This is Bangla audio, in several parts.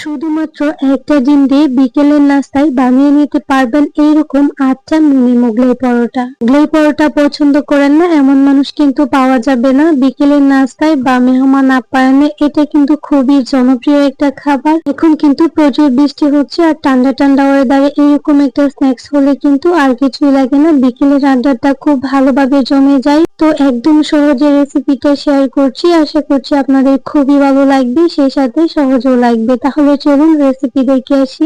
শুধুমাত্র একটা ডিম দিয়ে বিকেলের নাস্তায় বানিয়ে নিতে পারবেন এইরকম 8টা মিনি মোগলাই পরোটা। মোগলাই পরোটা পছন্দ করেন না এমন মানুষ কিন্তু পাওয়া যাবে না বিকেলের নাস্তায় বা মেহমান আপ্যায়নে। এটা কিন্তু খুবই জনপ্রিয় একটা খাবার। এখন কিন্তু প্রচুর বৃষ্টি হচ্ছে আর ঠান্ডা ঠান্ডা ওয়েদারে এরকম একটা স্ন্যাক্স হলে কিন্তু আর কিছুই লাগে না, বিকেলের আড্ডাটা খুব ভালোভাবে জমে যায়। তো একদম সহজে রেসিপিটা শেয়ার করছি, আশা করছি আপনাদের খুবই ভালো লাগবে, সেই সাথে সহজও লাগবে। তাহলে চলুন রেসিপি দেখে আসি।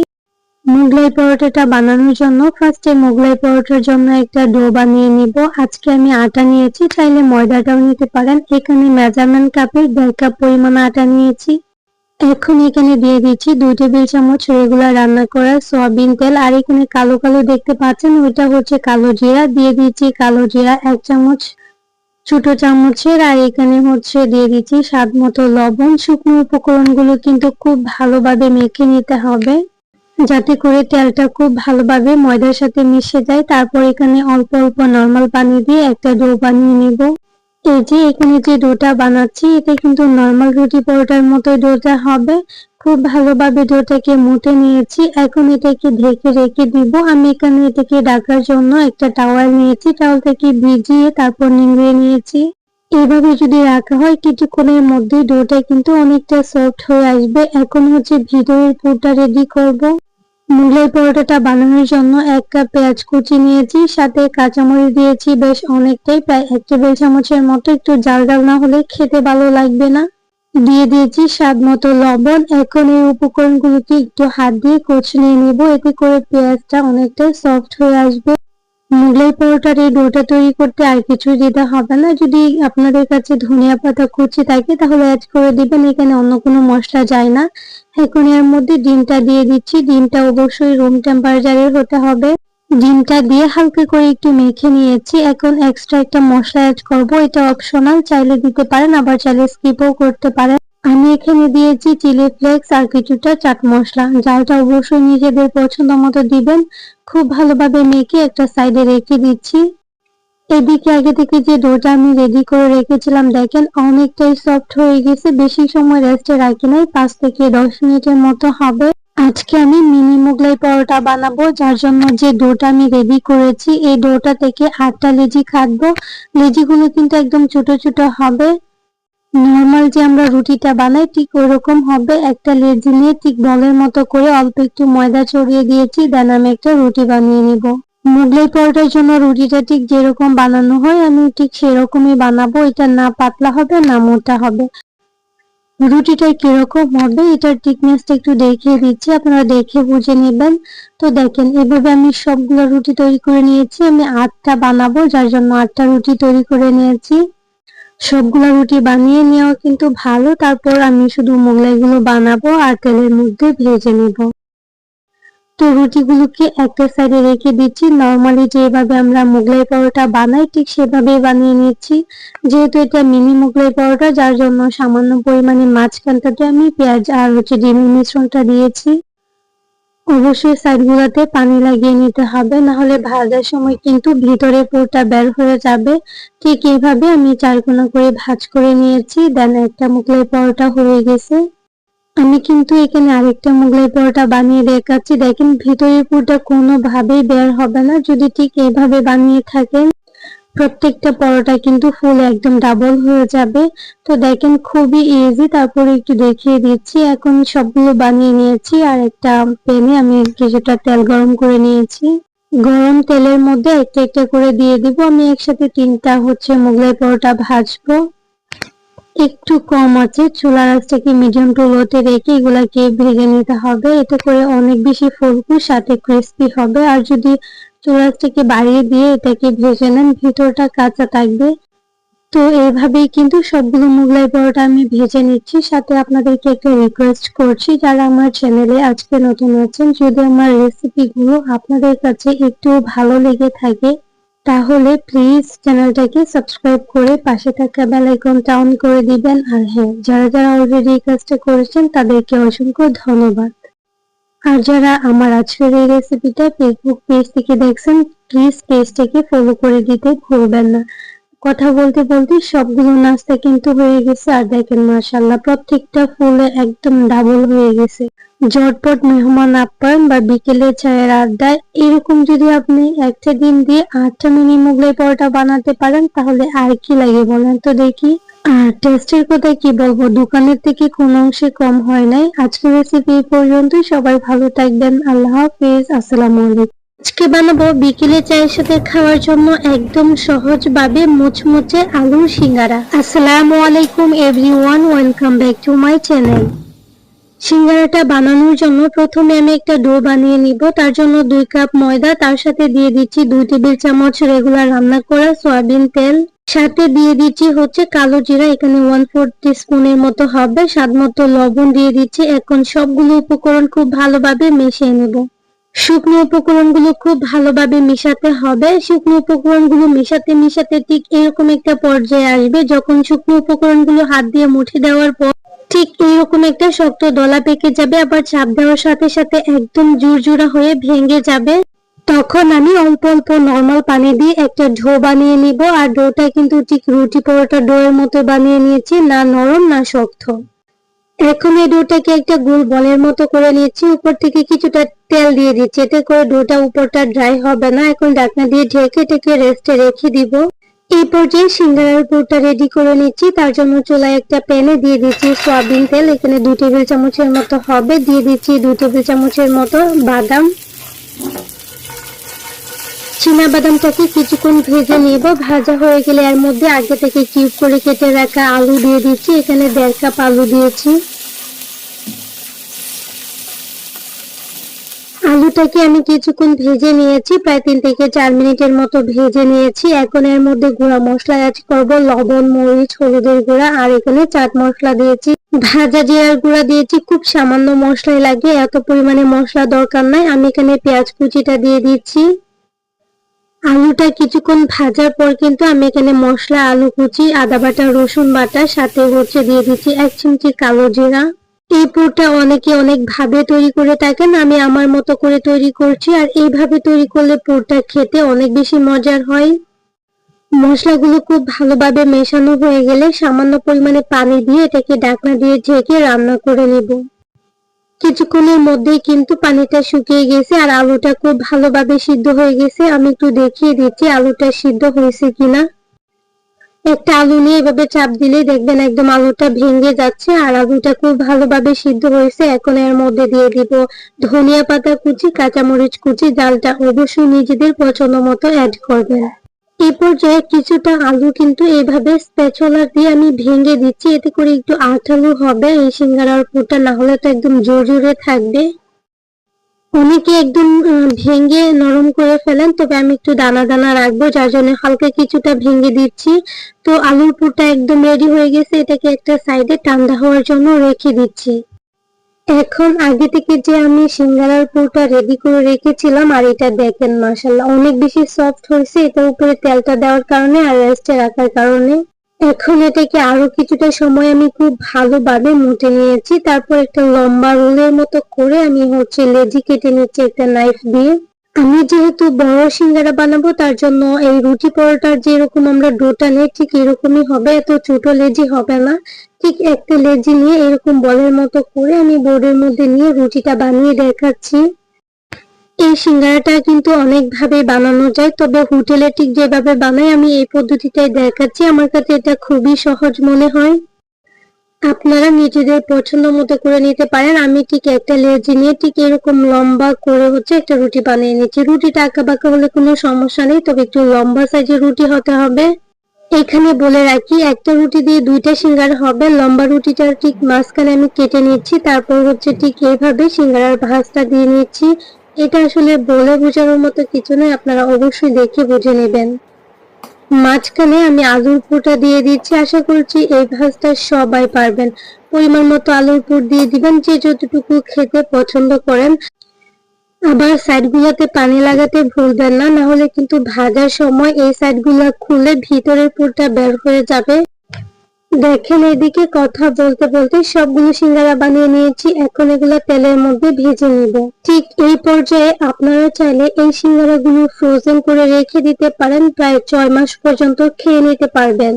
মোগলাই পরোটাটা বানানোর জন্য ফার্স্টে মোগলাই পরোটার জন্য একটা ডো বানিয়ে নিব। আজকে আমি আটা নিয়েছি, চাইলে ময়দাটাও নিতে পারেন। এখানে মেজারমেন্ট কাপের 1.5 কাপ পরিমাণ আটা নিয়েছি। এখন এখানে দিয়ে দিচ্ছি 2 টেবিল চামচ রেগুলার রান্না করা সয়াবিন তেল। আর এখানে কালো কালো দেখতে পাচ্ছেন ওইটা হচ্ছে কালো জিরা। দিয়ে দিচ্ছি কালো জিরা 1 চামচ ছোট চামচের। আর এখানে হচ্ছে দিয়ে দিচ্ছি স্বাদ মতো লবণ। শুকনো উপকরণগুলো কিন্তু খুব ভালোভাবে মেখে নিতে হবে যাতে করে তেলটা খুব ভালোভাবে ময়দার সাথে মিশে যায়। তারপর এখানে অল্প অল্প নরমাল পানি দিয়ে একটা ডো বানিয়ে নিব। এই যে এখানে যে ডোটা বানাচ্ছি এটা কিন্তু নরমাল রুটি পরোটার মতো ডোটা হবে। খুব ভালোভাবে ডোটাকে মুটে নিয়েছি। এখন এটাকে ঢেকে রেখে দিব। আমি এখানে এটাকে ঢাকার জন্য একটা টাওয়াল নিয়েছি, টাওয়ালটাকে ভিজিয়ে তারপর নিংড়িয়ে নিয়েছি। এভাবে যদি রাখা হয় কিছুক্ষণের মধ্যে ডোটা কিন্তু অনেকটা সফট হয়ে আসবে। এখন হচ্ছে ভিতরের পুরটা রেডি করব। মোগলাই পরোটাটা বানানোর জন্য 1 কাপ পেঁয়াজ কুচি নিয়েছি, সাথে কাঁচামরিচ দিয়েছি বেশ অনেকটাই, প্রায় 1 টেবিল চামচের মতো। একটু জাল জাল না হলে খেতে ভালো লাগবে না। দিয়ে দিয়েছি স্বাদ মতো লবণ। এখন এই উপকরণগুলোকে একটু হাত দিয়ে কচলিয়ে নেব, এতে করে পেঁয়াজটা অনেকটা সফট হয়ে আসবে। মোগলাই পরোটার এই ডোটা তৈরি করতে আর কিছু দিতে হবে না। যদি আপনাদের কাছে ধনিয়া পাতা কুচি থাকে তাহলে অ্যাড করে দিবেন, এখানে অন্য কোনো মশলা যায় না। এখন এর মধ্যে ডিমটা দিয়ে দিচ্ছি। ডিমটা অবশ্যই রুম টেম্পারেচারের হতে হবে। ডিমটা দিয়ে হালকা করে একটু মেখে নিয়েছি। এখন এক্সট্রা একটা মশলা অ্যাড করব, এটা অপশনাল, চাইলে দিতে পারেন আবার চাইলে স্কিপও করতে পারেন। আমি এখানে দিয়েছি চিলি ফ্লেক্স আর কিছুটা চাট মশলা, ঝালটা অবশ্যই নিজেদের পছন্দ মতো দিবেন। খুব ভালোভাবে মেখে একটা সাইডে রেখে দিচ্ছি। এদিকে আগে থেকে যে ডোটা আমি রেডি করে রেখেছিলাম দেখেন অনেকটাই সফট হয়ে গেছে। বেশি সময় রেস্টে রাখি নাই, 5 থেকে 10 মিনিটের মতো হবে। আজকে আমি মিনি মোগলাই পরোটা বানাবো, যার জন্য যে ডোটা আমি রেডি করেছি এই ডোটা থেকে 8টা লেচি কাটবো। লেচিগুলো কিন্তু একদম ছোট ছোট হবে। নরমাল যে আমরা রুটিটা বানাই ঠিক ওরকম হবে। একটা লেচি নিয়ে ঠিক বলের মতো করে অল্প একটু ময়দা ছড়িয়ে দিয়েছি, দেন আমি একটা রুটি বানিয়ে নিব। মোগলাই পরোটার জন্য রুটিটা ঠিক যেরকম বানানো হয় আমি ঠিক সেরকমই বানাবো। এটা না পাতলা হবে না মোটা হবে। রুটিটা কিরকম হবে এটার থিকনেসটা একটু দেখিয়ে দিচ্ছি, আপনারা দেখে বুঝে নেবেন। তো দেখেন এভাবে আমি সবগুলো রুটি তৈরি করে নিয়েছি। আমি 8টা বানাবো, যার জন্য 8টা রুটি তৈরি করে নিয়েছি। সবগুলো রুটি বানিয়ে নেওয়া কিন্তু ভালো। তারপর আমি শুধু মোগলাইগুলো বানাবো আর তেলের মধ্যে ভেজে নেব। তো রুটিগুলোকে একটা সাইডে রেখে দিচ্ছি। নরমালি যেভাবে আমরা মোগলাই পরোটা বানাই ঠিক সেভাবেই বানিয়ে নিচ্ছি। যেহেতু এটা মিনি মোগলাই পরোটা যার জন্য সামান্য পরিমাণে মাঝখানটাতে আমি পেঁয়াজ আর ডিমের মিশ্রণটা দিয়েছি। অবশ্যই সাইডগুলোতে পানি লাগিয়ে নিতে হবে, না হলে ভাজার সময় কিন্তু ভিতরে পুরটা বের হয়ে যাবে। ঠিক এইভাবে আমি 4 কোনা করে ভাঁজ করে নিয়েছি। দেন একটা মোগলাই পরোটা হয়ে গেছে। আমি কিন্তু এখানে আরেকটা মোগলাই পরোটা বানিয়ে দেখাচ্ছি। দেখেন ভিতরের পুরটা কোনোভাবেই বের হবে না যদি ঠিক এইভাবে বানিয়ে থাকেন। প্রত্যেকটা পরোটা কিন্তু ফুল একদম ডাবল হয়ে যাবে। তো দেখেন খুবই ইজি। তারপরে একটু দেখিয়ে দিচ্ছি। এখন সবগুলো বানিয়ে নিয়েছি আর একটা প্যানে আমি কিছুটা তেল গরম করে নিয়েছি। গরম তেলের মধ্যে একটা একটা করে দিয়ে দিব। আমি একসাথে 3টা মোগলাই পরোটা ভাজবো। একটু কম আছে চুলার আঁচটাকে মিডিয়াম টু লোতে রেখে এগুলাকে ভেজে নিতে হবে। এতে করে অনেক বেশি ফুলকো সাথে ক্রিস্পি হবে। আর যদি চুলার আঁচটাকে বাড়িয়ে দিয়ে এটাকে ভেজে নেন ভিতরটা কাঁচা থাকবে। তো এইভাবেই কিন্তু সবগুলো মোগলাই পরোটা আমি ভেজে নিচ্ছি। সাথে আপনাদেরকে একটা রিকোয়েস্ট করছি, যারা আমার চ্যানেলে আজকে নতুন আছেন, যদি আমার রেসিপিগুলো আপনাদের কাছে একটু ভালো লেগে থাকে তাহলে প্লিজ চ্যানেলটাকে সাবস্ক্রাইব করে পাশে থাকা বেল আইকনটা অন করে দিবেন। আর হ্যাঁ, যারা যারা অলরেডি এই কাজটা করেছেন তাদেরকে অসংখ্য ধন্যবাদ। আর যারা আমার আজকের এই রেসিপিটা ফেসবুক পেজ থেকে দেখছেন প্লিজ পেজটাকে ফলো করে দিতে ভুলবেন না। কথা বলতে বলতে সবগুলো নাস্তা কিন্তু হয়ে গেছে। আর দেখেন মাশাআল্লাহ প্রত্যেকটা ফুলে একদম ডাবল হয়ে গেছে। ঝটপট মেহমান আপ্যায়ন বা বিকেলে চায়ের আড্ডায় এরকম যদি আপনি একটা ডিম দিয়ে 8টা মিনি মোগলাই পরোটা বানাতে পারেন তাহলে আর কি লাগে বলেন তো দেখি। আর টেস্টের কথা কি বলবো, দোকানের থেকে কোনো অংশে কম হয় নাই। আজকের রেসিপি এই পর্যন্তই। সবাই ভালো থাকবেন। আল্লাহ হাফেজ। আসসালামু আলাইকুম। আজকে বানাবো বিকেলে চায়ের সাথে খাওয়ার জন্য একদম সহজ ভাবে মুচমুচে আলুর সিঙ্গারা। আসসালামু আলাইকুম everyone, welcome back to my channel. সিঙ্গারাটা বানানোর জন্য প্রথমে আমি একটা ডো বানিয়ে নিব। তার জন্য 2 কাপ ময়দা, তার সাথে দিয়ে দিচ্ছি 2 টেবিল চামচ রেগুলার রান্না করা সয়াবিন তেল, সাথে দিয়ে দিচ্ছি হচ্ছে কালো জিরা, এখানে 1/4 টিস্পুনের মতো হবে, স্বাদ মতো লবণ দিয়ে দিচ্ছি। এখন সবগুলো উপকরণ খুব ভালোভাবে মিশিয়ে নেব। শুকনো উপকরণগুলো খুব ভালোভাবে মিশাতে হবে। শুকনো উপকরণগুলো মিশাতে মিশাতে ঠিক এরকম একটা পর্যায়ে আসবে যখন শুকনো উপকরণগুলো হাত দিয়ে মুঠে দেওয়ার পর ঠিক এইরকম একটা শক্ত দলা পেকে যাবে, আবার চাপ দেওয়ার সাথে সাথে একদম জুরজুরা হয়ে ভেঙে যাবে। তখন আমি অল্প অল্প নর্মাল পানি দিয়ে একটা ডো বানিয়ে নিব। আর ডোটা কিন্তু ঠিক রুটি পরোটা ডোয়ের মতো বানিয়ে নিয়েছি, না নরম না শক্ত। এখন এই ডোটাকে একটা গোল বলের মতো করে নিচ্ছি। উপর থেকে কিছুটা তেল দিয়ে দিচ্ছি, এতে করে ডোটা উপরটা ড্রাই হবে না। এখন ঢাকনা দিয়ে ঢেকে ঢেকে রেস্টে রেখে দিব। এই পর্যায়ে সিঙ্গারার পুরটা রেডি করে নিচ্ছি। তার জন্য চুলায় একটা প্যানে দিয়ে দিচ্ছি সয়াবিন তেল, এখানে 2 টেবিল চামচের মতো হবে। দিয়ে দিচ্ছি 2 টেবিল চামচের মতো বাদাম। চীনা বাদামটাকে কিছুক্ষণ ভেজে নিব। ভাজা হয়ে গেলে এর মধ্যে আগে থেকে কিউব করে কেটে রাখা আলু দিয়ে দিচ্ছি, এখানে 1.5 কাপ আলু দিয়েছি। আলুটাকে আমি কিছুক্ষণ ভেজে নিয়েছি, প্রায় 3 থেকে 4 মিনিটের মতো ভেজে নিয়েছি। এখন এর মধ্যে গুঁড়া মশলা অ্যাড করব, লবণ, মরিচ, হলুদের গুঁড়া, আর এখানে চাট মশলা দিয়েছি, ভাজা জিরার গুঁড়া দিয়েছি। খুব সামান্য মশলাই লাগে, এত পরিমাণে মশলা দরকার নাই। আমি এখানে পেঁয়াজ কুচিটা দিয়ে দিচ্ছি। আলুটা কিছুক্ষণ ভাজার পর কিন্তু আমি এখানে মশলা, আলু কুচি, আদা বাটা, রসুন বাটা, সাথে হচ্ছে দিয়ে দিচ্ছি 1 চিমটি কালো জিরা। এই পুরটা অনেকে অনেক ভাবে তৈরি করে থাকেন, আমি আমার মতো করে তৈরি করছি। আর এইভাবে তৈরি করলে পুরটা খেতে অনেক বেশি মজার হয়। মশলাগুলো খুব ভালোভাবে মেশানো হয়ে গেলে সামান্য পরিমাণে পানি দিয়ে এটাকে ঢাকনা দিয়ে ঢেকে রান্না করে নেব। কিছুক্ষণের মধ্যেই কিন্তু পানিটা শুকিয়ে গেছে আর আলুটা খুব ভালোভাবে সিদ্ধ হয়ে গেছে। আমি একটু দেখিয়ে দিচ্ছি আলুটা সিদ্ধ হয়েছে কিনা। একটা আলু নিয়ে এভাবে চাপ দিলে দেখবেন একদম আলুটা ভেঙে যাচ্ছে আর আলুটা খুব ভালোভাবে সিদ্ধ হয়েছে। এখন এর মধ্যে দিয়ে দিব ধনিয়া পাতা কুচি, কাঁচামরিচ কুচি, ডালটা অবশ্যই নিজেদের পছন্দ মতো অ্যাড করবেন। এই পর্যায়ে কিছুটা আলু কিন্তু এইভাবে স্প্যাচুলা দিয়ে আমি ভেঙে দিচ্ছি, এতে করে একটু আঠালো হবে এই সিঙ্গারার পুরটা, না হলে তো একদম জোরে থাকবে। অনেকে একদম ভেঙে নরম করে ফেলেন, তবে আমি একটু দানা দানা রাখবো, যার জন্য হালকা কিছুটা ভেঙে দিচ্ছি। তো আলুর পুরটা একদম রেডি হয়ে গেছে, এটাকে একটা সাইডে ঠান্ডা হওয়ার জন্য রেখে দিচ্ছি। এখন আগে থেকে যে আমি সিঙ্গারার পুরটা রেডি করে রেখেছিলাম, আর এটা দেখেন মাশাআল্লাহ অনেক বেশি সফট হয়েছে, এটার উপরে তেলটা দেওয়ার কারণে আর রেস্টে রাখার কারণে। এখন এটাকে আরো কিছুটা সময় আমি খুব ভালোভাবে মুটে নিয়েছি। তারপর একটা লম্বা রোলের মতো করে আমি হচ্ছে লেচি কেটে নিচ্ছি একটা নাইফ দিয়ে। আমি যেহেতু বড় সিঙ্গারা বানাবো, তার জন্য এই রুটি পরোটার যেরকম আমরা ডোটা নিই ঠিক এরকমই হবে, এত ছোট লেজি হবে না। ঠিক একটা লেজি নিয়ে এরকম বলের মতো করে আমি বোর্ডের মধ্যে নিয়ে রুটিটা বানিয়ে দেখাচ্ছি। এই সিঙ্গারাটা কিন্তু অনেক ভাবে বানানো যায়, তবে হোটেলে ঠিক যেভাবে বানাই আমি এই পদ্ধতিটাই দেখাচ্ছি। আমার কাছে এটা খুবই সহজ মনে হয়। আপনারা নিজেদের পছন্দ মতো করে নিতে পারেন। আমি ঠিক একটা লেচি নিয়ে ঠিক এরকম লম্বা করে হচ্ছে একটা রুটি বানিয়ে নিচ্ছি। রুটিটা আঁকা বাঁকা হলে কোনো সমস্যা নেই, তবে একটু লম্বা সাইজের রুটি হতে হবে। এখানে বলে রাখি, একটা রুটি দিয়ে 2টা সিঙ্গারা হবে। লম্বা রুটিটা ঠিক মাঝখানে আমি কেটে নিচ্ছি, তারপর হচ্ছে ঠিক এইভাবে সিঙ্গারার ভাঁজটা দিয়ে নিচ্ছি। এটা আসলে বলে বোঝানোর মতো কিছু নয়, আপনারা অবশ্যই দেখে বুঝে নেবেন। মাঝখানে আমি আলুর পুরটা দিয়ে দিচ্ছি। আশা করছি এই ভাজটা সবাই পারবেন। পরিমাণ মতো আলুর পুর দিয়ে দিবেন, যে যতটুকু খেতে পছন্দ করেন। আবার সাইডগুলোতে পানি লাগাতে ভুলবেন না, না হলে কিন্তু ভাজার সময় এই সাইডগুলো খুলে ভিতরের পুরটা বের হয়ে যাবে। দেখেন এদিকে কথা বলতে বলতে সবগুলো সিঙ্গারা বানিয়ে নিয়েছি। এখন এগুলো তেলের মধ্যে ভেজে নিব। ঠিক এই পর্যায়ে আপনারা চাইলে এই সিঙ্গারাগুলো ফ্রোজেন করে রেখে দিতে পারেন, প্রায় 6 মাস পর্যন্ত খেয়ে নিতে পারবেন।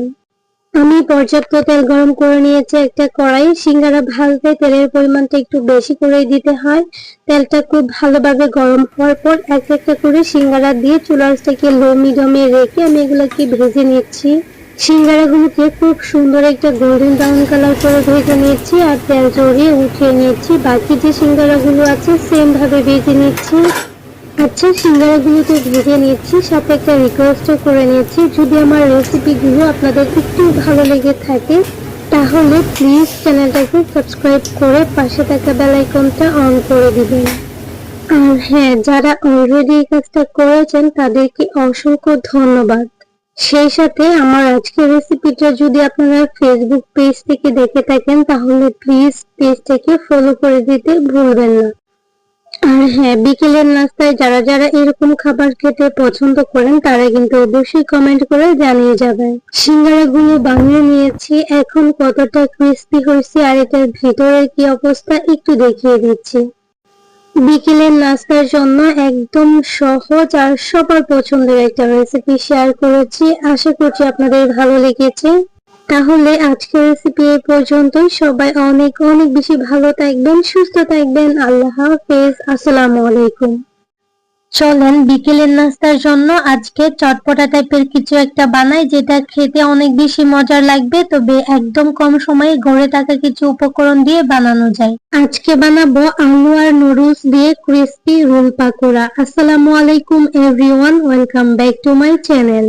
আমি পর্যাপ্ত তেল গরম করে নিয়েছি একটা কড়াই। সিঙ্গারা ভাজতে তেলের পরিমাণটা একটু বেশি করে দিতে হয়। তেলটা খুব ভালোভাবে গরম হওয়ার পর একটা একটা করে সিঙ্গারা দিয়ে চুলাটাকে লো মিডিয়ামে রেখে আমি এগুলোকে ভেজে নিচ্ছি। সিঙ্গারাগুলোকে খুব সুন্দর একটা গোল্ডেন ব্রাউন কালার করে ভেজে নিচ্ছি আর তেল ঝরিয়ে উঠিয়ে নিচ্ছি। বাকি যে সিঙ্গারাগুলো আছে সেম ভাবে ভেজে নিচ্ছি। আচ্ছা, সিঙ্গারাগুলো তো ভেজে নিচ্ছি, সাথে একটা রিকোয়েস্টও করে নিচ্ছি, যদি আমার রেসিপিগুলো আপনাদের একটু ভালো লেগে থাকে তাহলে প্লিজ চ্যানেলটাকে সাবস্ক্রাইব করে পাশে থাকা বেল আইকনটা অন করে দিবেন। আর হ্যাঁ, যারা অলরেডি এই কাজটা করেছেন তাদেরকে অসংখ্য ধন্যবাদ। সেই সাথে আমার আজকের রেসিপিটা যদি আপনারা ফেসবুক পেজ থেকে দেখে থাকেন তাহলে প্লিজ পেজটাকে ফলো করে দিতে ভুলবেন না। আর হ্যাঁ, বিকেলের নাস্তায় যারা যারা এরকম খাবার খেতে পছন্দ করেন তারা কিন্তু অবশ্যই কমেন্ট করে জানিয়ে যাবেন। সিঙ্গারাগুলো বানিয়ে নিয়েছি, এখন কতটা ক্রিস্পি হয়েছে আর এটার ভেতরের কি অবস্থা একটু দেখিয়ে দিচ্ছি। বিকেলের নাস্তার জন্য একদম সহজ আর সবার পছন্দের একটা রেসিপি শেয়ার করেছি, আশা করছি আপনাদের ভালো লেগেছে। তাহলে আজকের রেসিপি এই পর্যন্তই। সবাই অনেক অনেক বেশি ভালো থাকবেন, সুস্থ থাকবেন। আল্লাহ হাফেজ, আসসালামু আলাইকুম। চলেন বিকেলের নাস্তার জন্য আজকে চটপটা টাইপের কিছু একটা বানাই, যেটা খেতে অনেক বেশি মজার লাগবে, তবে একদম কম সময়ে ঘরে থাকা কিছু উপকরণ দিয়ে বানানো যায়। আজকে বানাবো আলু আর নুডলস দিয়ে ক্রিস্পি রোল পাকোড়া। আসসালামু আলাইকুম everyone, welcome back to my channel.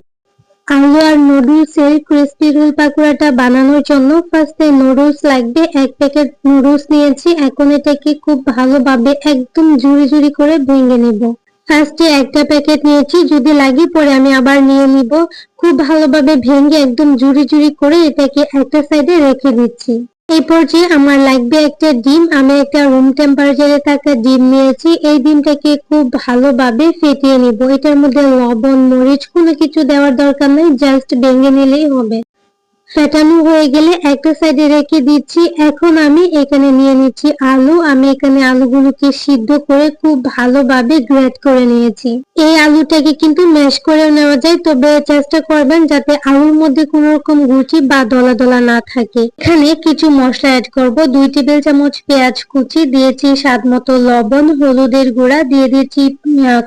আলু আর নুডলস এর ক্রিস্পি রোল পাকোড়াটা বানানোর জন্য ফার্স্টে নুডলস লাগবে। এক প্যাকেট নুডলস নিয়েছি, এখন এটাকে খুব ভালোভাবে একদম ঝুরি ঝুরি করে ভেঙে নিব। ফার্স্টে একটা প্যাকেট নিয়েছি, যদি লাগে পরে আমি আবার নিয়ে নিব। খুব ভালোভাবে ভেঙে একদম ঝুরি ঝুরি করে এটাকে একটা সাইডে রেখে দিচ্ছি। এই পর্যায়ে আমার লাগবে একটা ডিম। আমি একটা রুম টেম্পারেচারে থাকা ডিম নিয়েছি। এই ডিমটাকে খুব ভালোভাবে ফেটিয়ে নিব। এটার মধ্যে লবণ মরিচ কোনো কিছু দেওয়ার দরকার নেই, জাস্ট ভেঙে নিলেই হবে। ফেটানো হয়ে গেলে একটা সাইডে রেখে দিচ্ছি। এখন আমি এখানে নিয়ে নিচ্ছি আলু। আমি এখানে আলুগুলোকে সিদ্ধ করে খুব ভালোভাবে গ্রেট করে নিয়েছি। এই আলুটাকে কিন্তু ম্যাশ করেও নেওয়া যায়, তবে চেষ্টা করবেন যাতে আলুর মধ্যে কোনো রকম গুটি বা দলা দলা না থাকে। এখানে কিছু মশলা অ্যাড করব। 2 টেবিল চামচ পেঁয়াজ কুচি দিয়েছি, স্বাদ মতো লবণ, হলুদের গুঁড়া দিয়ে দিয়েছি,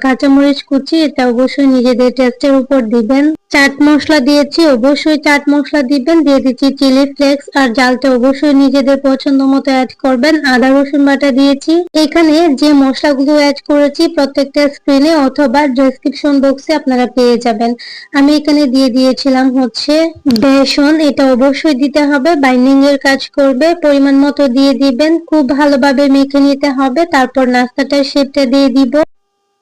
কাঁচামরিচ কুচি, এটা অবশ্যই নিজেদের টেস্টের উপর দিবেন। চাট মশলা দিয়েছি, অবশ্যই চাট মশলা দিবেন। দিয়ে দিচ্ছি চিলি ফ্লেক্স, আর ঝালটা অবশ্যই নিজেদের পছন্দ মতো অ্যাড করবেন। আদা রসুন বাটা দিয়েছি। এখানে যে মশলাগুলো অ্যাড করেছি প্রত্যেকটা স্ক্রিনে অথবা ডেসক্রিপশন বক্সে আপনারা পেয়ে যাবেন। আমি এখানে দিয়ে দিয়েছিলাম হচ্ছে বেসন, এটা অবশ্যই দিতে হবে, বাইন্ডিং এর কাজ করবে। পরিমাণ মতো দিয়ে দিবেন, খুব ভালোভাবে মেখে নিতে হবে। তারপর নাস্তাটার শেপটা দিয়ে দিব।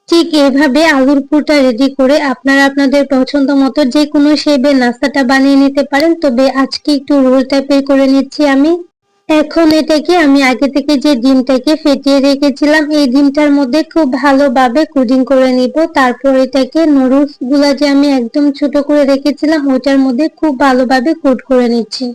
ঠিক এইভাবে আলুর পুরটা রেডি করে আপনারা আপনাদের পছন্দ মতো যে কোনো শেপে নাস্তাটা বানিয়ে নিতে পারেন, তবে আজকে একটু রোল টাইপের করে নিচ্ছি আমি। এখন এটাকে আমি আগে থেকে যে ডিমটাকে ফেটিয়ে রেখেছিলাম এই ডিমটার মধ্যে খুব ভালোভাবে কোটিং করে নিব। তারপর এটাকে নুডলস গুলা যে আমি একদম ছোট করে রেখেছিলাম ওটার মধ্যে খুব ভালোভাবে কোট করে নিচ্ছি।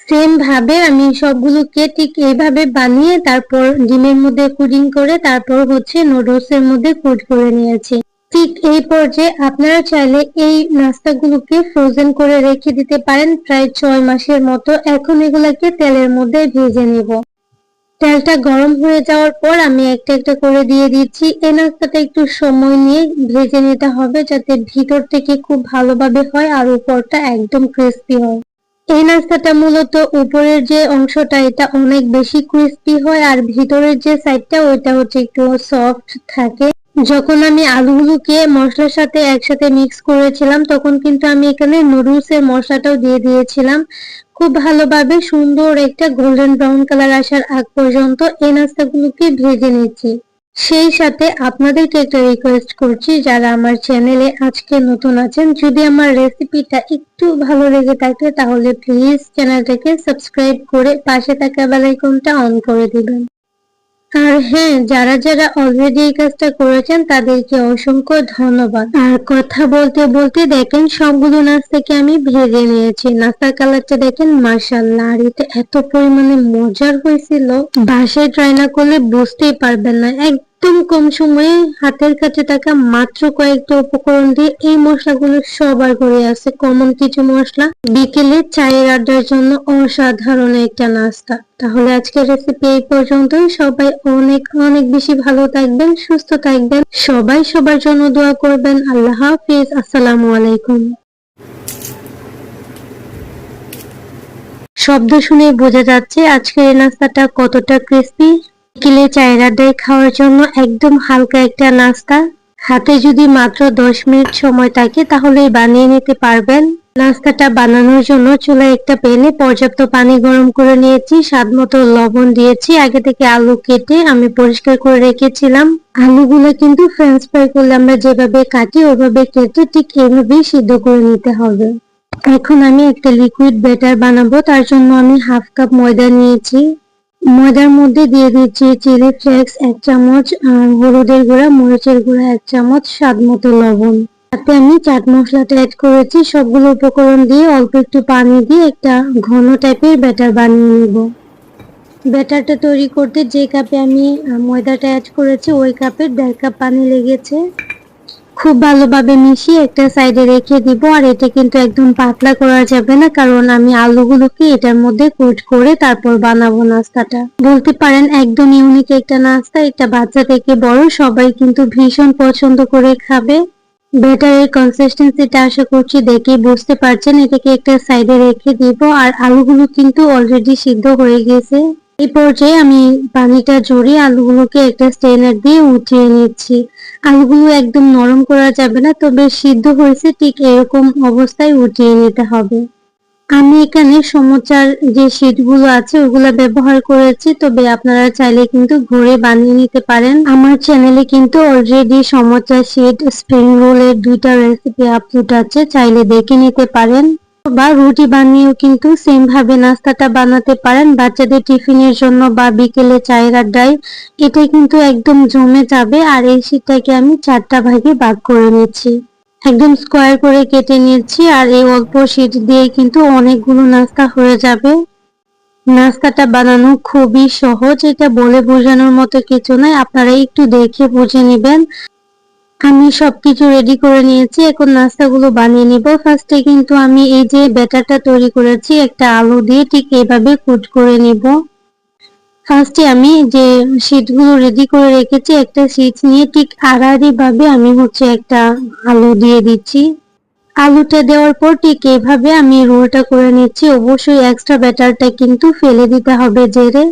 সেম ভাবে আমি সবগুলোকে ঠিক এইভাবে বানিয়ে তারপর ডিমের মধ্যে কোটিং করে তারপর হচ্ছে নুডলস এর মধ্যে কোট করে নিয়েছি। ঠিক এই পর্যায়ে আপনারা চাইলে এই নাস্তাগুলোকে ফ্রোজেন করে রেখে দিতে পারেন প্রায় 6 মাসের মতো। এখন এগুলাকে তেলের মধ্যে ভেজে নিব। তেলটা গরম হয়ে যাওয়ার পর আমি একটা একটা করে দিয়ে দিচ্ছি। এই নাস্তাটা একটু সময় নিয়ে ভেজে নিতে হবে যাতে ভিতর থেকে খুব ভালোভাবে হয় আর উপরটা একদম ক্রিস্পি হয়। এই নাস্তাটা মূলত উপরের যে অংশটা এটা অনেক বেশি ক্রিস্পি হয় আর ভিতরের যে সাইডটা ওইটা হচ্ছে একটু সফট থাকে। যখন আমি আলুগুলোকে মশলার সাথে একসাথে মিক্স করেছিলাম তখন কিন্তু আমি এখানে নুডলস এর মশলাটাও দিয়ে দিয়েছিলাম। খুব ভালোভাবে সুন্দর একটা গোল্ডেন ব্রাউন কালার আসার আগ পর্যন্ত এই নাস্তাগুলোকে ভেজে নিচ্ছি। সেই সাথে আপনাদেরকে একটা রিকোয়েস্ট করছি, যারা আমার চ্যানেলে আজকে নতুন আছেন, যদি আমার রেসিপিটা একটু ভালো লেগে থাকে তাহলে প্লিজ চ্যানেলটাকে সাবস্ক্রাইব করে পাশে থাকা বেল আইকনটা অন করে দিবেন। আর হ্যাঁ, যারা যারা অলরেডি এই কাজটা করেছেন তাদেরকে অসংখ্য ধন্যবাদ। আর কথা বলতে বলতে দেখেন সবগুলো নাস্তাকে আমি ভেজে নিয়েছি। নাস্তার কালারটা দেখেন মাশাআল্লাহ, আর এটা এত পরিমাণে মজার হয়েছিল, বাসায় ট্রাই না করলে বুঝতেই পারবেন না। একদম কম সময়ে হাতের কাছে থাকা মাত্র কয়েকটা উপকরণ দিয়ে এই মশলাগুলো সবার ঘরে আছে কমন কিছু মশলা। বিকেলে চায়ের আড্ডার জন্য অসাধারণ একটা নাস্তা। তাহলে আজকের রেসিপি এই পর্যন্তই। সবাই অনেক অনেক বেশি ভালো থাকবেন, সুস্থ থাকবেন। সবাই সবার জন্য দোয়া করবেন। আল্লাহ হাফিজ। আসসালামু আলাইকুম। শব্দ শুনে বোঝা যাচ্ছে আজকের এই নাস্তাটা কতটা ক্রিস্পি। বিকেলে চায়ের আড্ডায় খাওয়ার জন্য একদম হালকা একটা নাস্তা। হাতে যদি মাত্র 10 মিনিট সময় থাকে তাহলে বানিয়ে নিতে পারবেন। নাস্তাটা বানানোর জন্য চুলায় একটা প্যানে পর্যাপ্ত পানি গরম করে নিয়েছি, স্বাদ মতো লবণ দিয়েছি। আগে থেকে আলু কেটে আমি পরিষ্কার করে রেখেছিলাম। আলুগুলো কিন্তু ফ্রেঞ্চ ফ্রাই করলে আমরা যেভাবে কাটি ওইভাবে কেটে ঠিক এভাবেই সিদ্ধ করে নিতে হবে। এখন আমি একটা লিকুইড ব্যাটার বানাবো। তার জন্য আমি হাফ কাপ ময়দা নিয়েছি। ময়দার মধ্যে দিয়ে দিচ্ছি চিলি ফ্লেক্স 1 চামচ, আর হলুদের গুঁড়া, মরিচের গুঁড়া 1 চামচ, স্বাদ মতো লবণ। তাতে আমি চাট মশলাটা অ্যাড করেছি। সবগুলো উপকরণ দিয়ে অল্প একটু পানি দিয়ে একটা ঘন টাইপের ব্যাটার বানিয়ে নিব। ব্যাটারটা তৈরি করতে যে কাপে আমি ময়দাটা অ্যাড করেছি ওই কাপের 1.5 কাপ পানি লেগেছে। খুব ভালোভাবে মিশিয়ে একটা সাইডে রেখে দিব। আর এটা কিন্তু একদম পাতলা করা যাবে না, কারণ আমি আলুগুলোকে এটার মধ্যে কোট করে তারপর বানাবো নাস্তাটা। বলতে পারেন একদম ইউনিক একটা নাস্তা। এটা বাচ্চা থেকে বড় সবাই কিন্তু ভীষণ পছন্দ করে খাবে। ব্যাটারের কনসিস্টেন্সিটা আশা করছি দেখেই বুঝতে পারছেন। এটাকে একটা সাইডে রেখে দিব। আর আলুগুলো কিন্তু অলরেডি সিদ্ধ হয়ে গেছে। এই পর্যায়ে আমি পানিটা ঝরিয়ে আলুগুলোকে একটা স্ট্রেনার দিয়ে উঠিয়ে নিচ্ছি। আলুগুলো একদম নরম করা যাবে না, তবে সিদ্ধ হয়েছে ঠিক এরকম অবস্থায় উঠিয়ে নিতে হবে। আমি এখানে সমোচার যে শীটগুলো আছে ওগুলা ব্যবহার করেছি, তবে আপনারা চাইলে কিন্তু ঘরে বানিয়ে নিতে পারেন। আমার চ্যানেলে কিন্তু অলরেডি সমোচা শীট, স্প্রিং রোলের 2টা রেসিপি আপলোড আছে, চাইলে দেখে নিতে পারেন। বা রুটি বানিয়েও কিন্তু সেম ভাবে নাস্তাটা বানাতে পারেন বাচ্চাদের টিফিনের জন্য বা বিকেলে চায়ের আড্ডায়। এটা কিন্তু একদম জমে যাবে। আর এই শীটটাকে আমি 4টা ভাগে ভাগ করে নিচ্ছি, একদম স্কোয়ার করে কেটে নিচ্ছি। আর এই অল্প শীট দিয়ে কিন্তু অনেকগুলো নাস্তা হয়ে যাবে। নাস্তাটা বানানো খুবই সহজ, এটা বলে বোঝানোর মতো কিছু নয়, আপনারা একটু দেখে বুঝে নেবেন। আমি সবকিছু রেডি করে নিয়েছি, এখন নাস্তাগুলো বানিয়ে নিব। ফার্স্টে কিন্তু আমি এই যে ব্যাটারটা তৈরি করেছি একটা আলু দিয়ে ঠিক এইভাবে কুট করে নিব। ফার্স্টে আমি যে শীটগুলো রেডি করে রেখেছি একটা শীট নিয়ে ঠিক আড়াআড়ি ভাবে আমি একটা আলু দিয়ে দিচ্ছি। আলুটা দেওয়ার পর ঠিক এইভাবে আমি রোলটা করে নিচ্ছি। অবশ্যই এক্সট্রা ব্যাটারটা কিন্তু ফেলে দিতে হবে জেরে।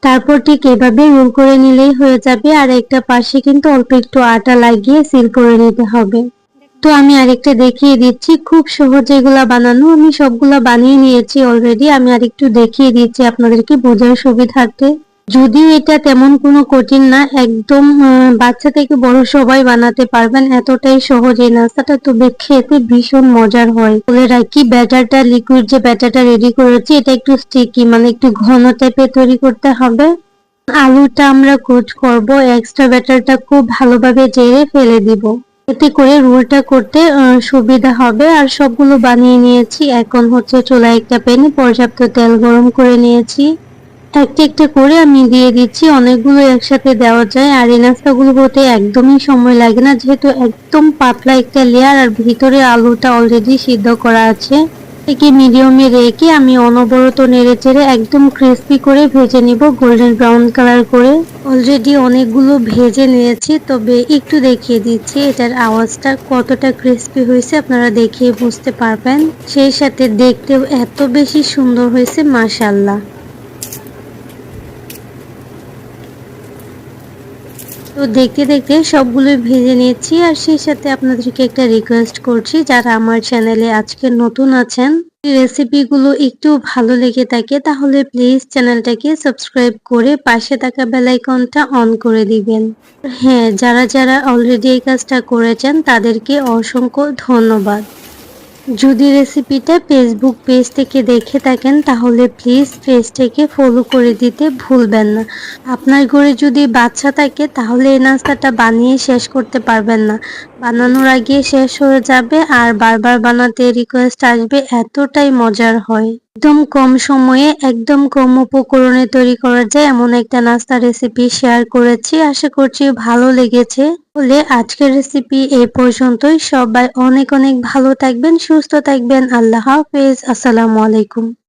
তারপর ঠিক এভাবে রোল করে নিলেই হয়ে যাবে। আর একটা পাশে কিন্তু অল্প একটু আটা লাগিয়ে সিল করে নিতে হবে। তো আমি আরেকটা দেখিয়ে দিচ্ছি, খুব সহজ এগুলা বানানো। আমি সবগুলা বানিয়ে নিয়েছি অলরেডি। আমি আরেকটু দেখিয়ে দিচ্ছি আপনাদেরকে বোঝার সুবিধার্থে। যদিও এটা তেমন কোনো কঠিন না, একদম বাচ্চা থেকে বড় সবাই বানাতে পারবেন, এতটাই সহজ এই নাস্তাটা। তবে খেতে ভীষণ মজার হয়। বলে রাখি, ব্যাটারটা লিকুইড যে ব্যাটারটা রেডি করেছি এটা একটু স্টিকি, মানে একটু ঘন টাইপের তৈরি করতে হবে। আলুটা আমরা কুচ করব, এক্সট্রা ব্যাটারটা খুব ভালোভাবে জেরে ফেলে দিব, এতে করে রোলটা করতে সুবিধা হবে। আর সবগুলো বানিয়ে নিয়েছি। এখন চুলায় একটা প্যানে পর্যাপ্ত তেল গরম করে নিয়েছি। একটা একটা করে আমি দিয়ে দিচ্ছি, অনেকগুলো একসাথে দেওয়া যায়। আর এই নাস্তাগুলো হতে একদমই সময় লাগে না, যেহেতু একদম পাতলা একটা লেয়ার আর ভিতরে আলুটা অলরেডি সিদ্ধ করা আছে। একে মিডিয়ামে রেখে আমি অনবরত নেড়ে চেড়ে একদম ক্রিস্পি করে ভেজে নিব, গোল্ডেন ব্রাউন কালার করে। অলরেডি অনেকগুলো ভেজে নিয়েছি, তবে একটু দেখিয়ে দিচ্ছি এটার আওয়াজটা কতটা ক্রিস্পি হয়েছে, আপনারা দেখিয়ে বুঝতে পারবেন। সেই সাথে দেখতেও এত বেশি সুন্দর হয়েছে, মাশাআল্লাহ। তো দেখতে দেখতে সবগুলোই ভেজে নিয়েছি। আর সেই সাথে আপনাদেরকে একটা রিকোয়েস্ট করছি, যারা আমার চ্যানেলে আজকে নতুন আছেন, রেসিপিগুলো একটু ভালো লেগে থাকে তাহলে প্লিজ চ্যানেলটাকে সাবস্ক্রাইব করে পাশে থাকা বেল আইকনটা অন করে দিবেন। হ্যাঁ, যারা যারা অলরেডি এই কাজটা করেছেন তাদেরকে অসংখ্য ধন্যবাদ। যদি রেসিপিটা ফেসবুক পেজ থেকে দেখে থাকেন তাহলে প্লিজ পেজটাকে ফলো করে দিতে ভুলবেন না। আপনার ঘরে যদি বাচ্চা থাকে তাহলে এই নাস্তাটা বানিয়ে শেষ করতে পারবেন না, বানানোর আগে শেষ হয়ে যাবে। আর বারবার বানাতে রিকোয়েস্ট আসবে, এতটাই মজার হয়। একদম কম সময়ে একদম কম উপকরণে তৈরি করা যায় এমন একটা নাস্তা রেসিপি শেয়ার করেছি। আশা করছি ভালো লেগেছে। বলে আজকের রেসিপি এই পর্যন্তই। সবাই অনেক অনেক ভালো থাকবেন, সুস্থ থাকবেন। আল্লাহ হাফেজ। আসসালামু আলাইকুম।